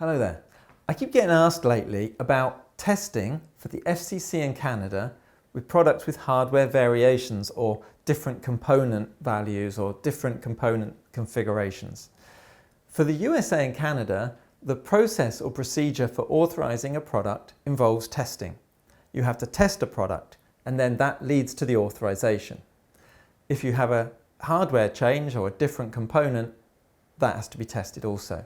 Hello there. I keep getting asked lately about testing for the FCC in Canada with products with hardware variations or different component values or different component configurations. For the USA and Canada, the process or procedure for authorizing a product involves testing. You have to test a product and then that leads to the authorization. If you have a hardware change or a different component, that has to be tested also.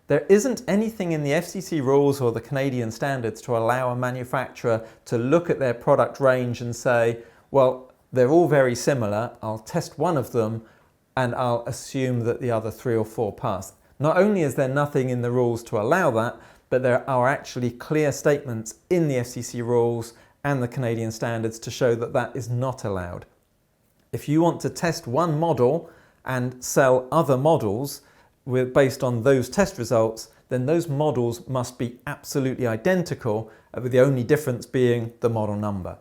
There isn't anything in the FCC rules or the Canadian standards to allow a manufacturer to look at their product range and say, well, they're all very similar, I'll test one of them and I'll assume that the other 3 or 4 pass. Not only is there nothing in the rules to allow that, but there are actually clear statements in the FCC rules and the Canadian standards to show that that is not allowed. If you want to test one model and sell other models based on those test results, then those models must be absolutely identical, with the only difference being the model number.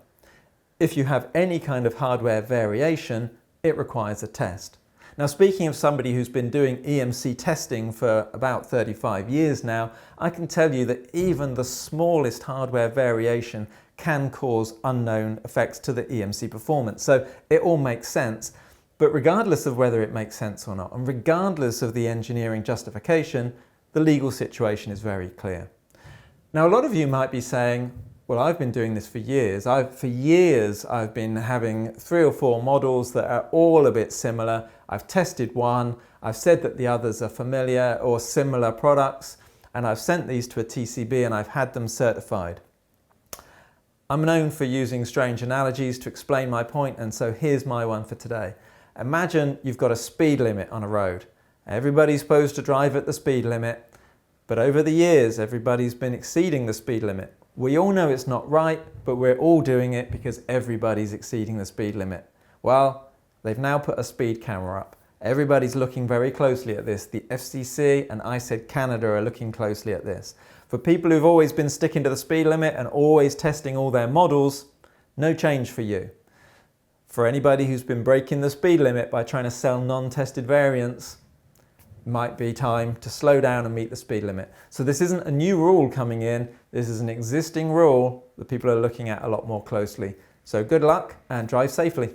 If you have any kind of hardware variation, it requires a test. Now, speaking of somebody who's been doing EMC testing for about 35 years now, I can tell you that even the smallest hardware variation can cause unknown effects to the EMC performance. So it all makes sense. But regardless of whether it makes sense or not, and regardless of the engineering justification, the legal situation is very clear. Now, a lot of you might be saying, well, I've been doing this for years. For years, I've been having 3 or 4 models that are all a bit similar. I've tested one, I've said that the others are familiar or similar products, and I've sent these to a TCB and I've had them certified. I'm known for using strange analogies to explain my point, and so here's my one for today. Imagine you've got a speed limit on a road. Everybody's supposed to drive at the speed limit, but over the years, everybody's been exceeding the speed limit. We all know it's not right, but we're all doing it because everybody's exceeding the speed limit. Well, they've now put a speed camera up. Everybody's looking very closely at this. The FCC and ICED Canada are looking closely at this. For people who've always been sticking to the speed limit and always testing all their models, no change for you. For anybody who's been breaking the speed limit by trying to sell non-tested variants, might be time to slow down and meet the speed limit. So this isn't a new rule coming in, this is an existing rule that people are looking at a lot more closely. So good luck and drive safely.